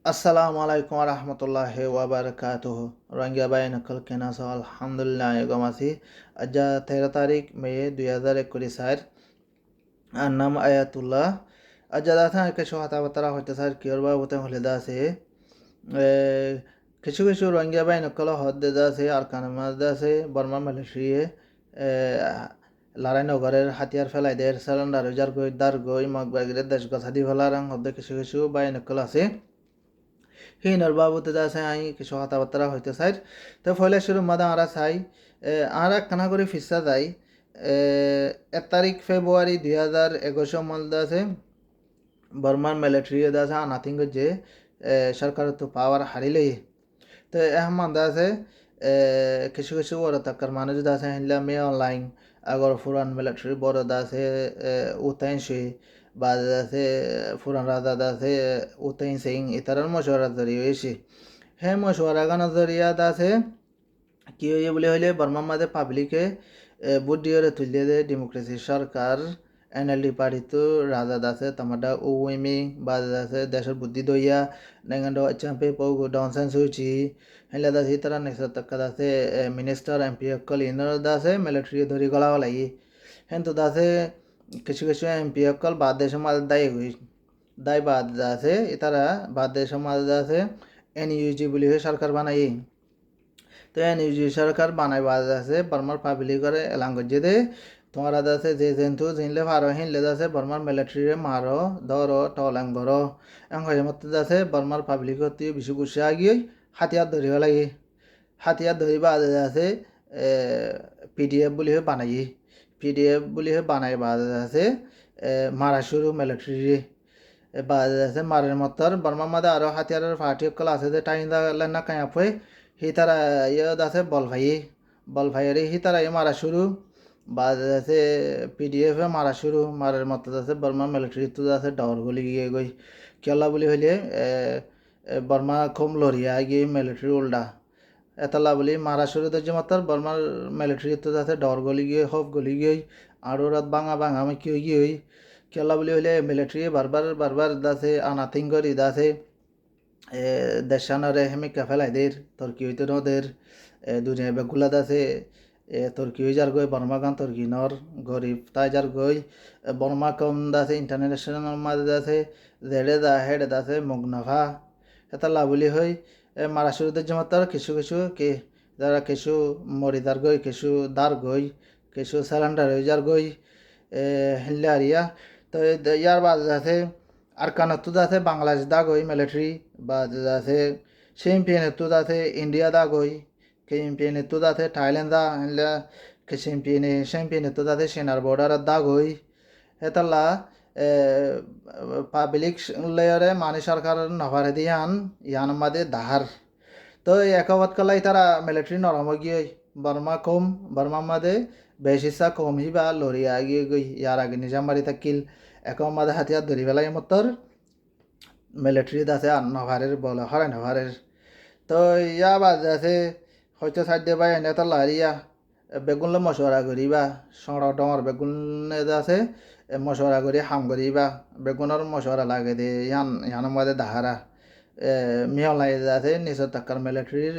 Assalamu alaikum warahmatullahi wabarakatuh. Rohingya Bhai Nakal Kenas Alhamdulillah Yagomasi. Aja 13 तारीख मई 2021 আর নাম Ayatollah. আজ দাথা কিছু কথাবার্তা হইতে স্যার কিয়রবা হতে হলে দাসে কিছু কিছু রোহিঙ্গা বাই নকল হদ্দে দাসে আর কানামাজ দাসে বর্মা মালয়েশিয়া লারাই নগরের হাতিয়ার ফেলাই দের সালান্ডার যার গই দার গই মগবাগিরের দেশ গছাদি ফেলারাং হদ্দে কিছু কিছু বাই নকল আছে হিনর বাবুতে যা আছে আই কিছু কথাবার্তা হইতে চাই তো ফলে শুরু মাদা আরা চাই আরা কানা করে ফিসা যাই 1 তারিখ ফেব্রুয়ারি 2021 মালদা আছে বর্মার মিলিটারি আছে নাথিং যে সরকার তো পাওয়ার হারিলে তো এখন আছে কিছু কিছু বড় তাকার মানুষ আছে হিলা মে অনলাইন আগর ফুরান মিলিটারি বড় আছে উতাইনশি বা আছে ফুরান রাজা আছে উতাইন সিং ইতারার মশওয়ারা জরিয়ে হয়েছে হ্যাঁ মশওয়ারা গানা জরিয়া আছে কি হয়ে বলে হইলে বর্মার মাঝে পাবলিকে ভোট দিয়ে তুলে দেয় ডেমোক্রেসি সরকার এনএলডি পার্টি তো রাজা দাসে তামাডা ওয়েমি বাজ দাসে দেশের বুদ্ধি দইয়া নেগান্ডো চাম্পে পৌ ডনসেন্স হইছি হেলা দাসি তারা নেক্সট তক্কা দাসে মিনিস্টার এমপি অকল ইনার দাসে মিলিটারি ধরি গলা লাগি হেন তো দাসে কিছু কিছু এমপি অকল বাদ দেশের মাঝে দায়ী হই দায় বাদ দাসে তারা বাদ দেশের মাঝে দাসে এনইউজি বলি হয়ে সরকার বানাই তো এনইউজি সরকার বানাই বাদ আছে বর্মার পাবলিকরে এলাঙ্গজে দে তোমারা দাসে যে জেন্তু জিনলে ভারো হিনলে দাসে বর্মার মিলিটারি মারো ধরো টলাং করো এং হয়ে মতো দাসে বর্মার পাবলিক হতে বেশি গুছিয়ে আগিয়ে হাতিয়ার ধরিব লাগে হাতিয়ার ধরিবা আছে পিডিএফ বলি হয়ে বানাই পিডিএফ বলি হয়ে বানাই বাদ আছে মারা শুরু মিলিটারি বাদ আছে মারের মতর বর্মার মাদে আরো হাতিয়ারের পার্টি কল আছে যে টাইম না কায়া ফই হি তারা ইয়ে আছে বল ভাইয়ের হি তারা মারা শুরু বাদ আছে পিডিএফে মারা শুরু মারার মতো আছে বর্মা মিলিটারি তো আছে ডর গলি গিয়ে গই কেলা বলি হইলে বর্মা কম লড়িয়া গিয়ে মিলিটারি উল্টা এতলা বলি মারা শুরু তো যে মাত্র বর্মার মিলিটারি তো আছে ডর গলি গিয়ে হব গলি গিয়ে আরও রাত ভাঙা আমি কি গিয়ে কেলা বলি হইলে মিলিটারি বারবার দাসে আনাথিং করি দাসে দেশানরে হেমিকা ফেলাইদের তর্কি হইতে নদের দুনিয়া বেগুলা দাসে তর্কি হয়ে যার গই বর্মা গান তর্কি নর গরিব তাই যার গই বর্মা কম দাসে ইন্টারন্যাশনাল মাঝে দাসে জেডে দা হেডে দাসে মগনাফা এটা লাভলি হই মারা শুরুতে জমাতার কিছু কিছু কে যারা কিছু মরিদার গই কিছু দার গই কিছু স্যালেন্ডার হয়ে যার গই হিল্লারিয়া তো ইয়ার বাদ আছে আর কানাত্তু আছে বাংলাদেশ দা গই মিলিটারি বা আছে চ্যাম্পিয়নের তো আছে ইন্ডিয়া দা গই চ্যাম্পিয়নের তো আছে থাইল্যান্ড দা হিল্লা চ্যাম্পিয়নের তো আছে সেনার বর্ডার দা গই হেতাল্লা পাবলিক লেয়ারে মানে সরকার নভারে দিয়ান ইয়ান মাদে দাহার তো একাবত কালাই তারা মিলিটারি নরম গিয়ে বর্মা মাদে বেশিসা কম হিবা লড়িয়া গিয়ে গই ইয়ার আগে নিজামারি থাকিল এখন মাদে হাতিয়ার ধরি ফেলাই মতর মিলিটারি আছে আর নভারের বলে হরে নভারের তো ইয়া বাদ আছে হয়তো সাইড দিয়ে বাই এনে তার লারিয়া বেগুনলে মশওয়ারা করিবা সড় ডর বেগুন আছে মশওয়ারা করি হাম করিবা বেগুনের মশওয়ারা লাগে দে ইয়ানের মধ্যে দাহারা মিহলাই আছে নিচর টাকার মিলিটারির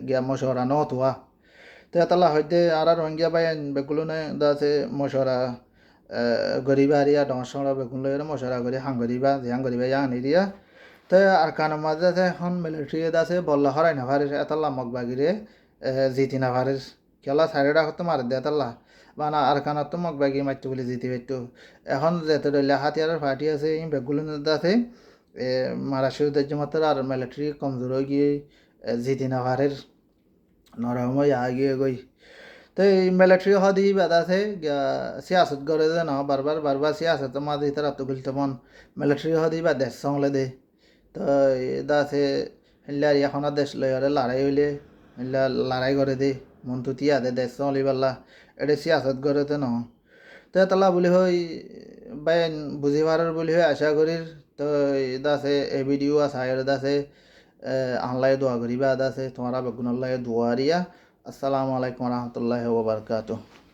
গিয়া মশওয়ারা নতুয়া তো এতলা হইতে আর রোহিঙ্গা বাই বেগুনে আছে মশওয়ারা গরিবা আরিয়া ডর সড় বেগুন লই মশওয়ারা করি হাম করিবা জিয়াং করিবা ইয়াং নিরিয়া তো আর কানের মাঝে আছে এখন মিলিটারি আছে বললা হরাই না ভারিস এতলা মগবাগিরে জিতি না ভারিস খেলা সাইডে হতো মার দে এতলা বা না আর কানার তো মগবাগি মারতে বলে জিতি পারতো এখন যেতে ধরলে হাতিয়ারের পার্টি আছে এই বেগুলো আছে মারা শুরুতে মাত্র আর মিলিটারি কমজোর হয়ে গিয়ে জিতি না ভারের নরম গিয়ে গই তো এই মিলিটারি হদি বাদ আছে সিয়াসত করে দে না বারবার সিয়াসত মাঝে তারা তো গুলতে মন মিলিটারি হদি বা দেশ সংলে দে তো দাসে হিল্লার এখন দেশ লয়ারে লড়াই হইলে হিল্লা লড়াই করে দে মন তো তিয়া দে দেশ চলি পারলা এটা সিয়াসত করে তো ন তো এতলা বলি হই বাইন বুঝি পারার বলি হই আশা করির তো দাসে এ ভিডিও আছে আর দাসে আল্লাহ দোয়া করিবা দাসে তোমারা বেগুন আল্লাহ দোয়া রিয়া আসসালামু আলাইকুম রহমতুল্লাহ ওয়া বারাকাতুহু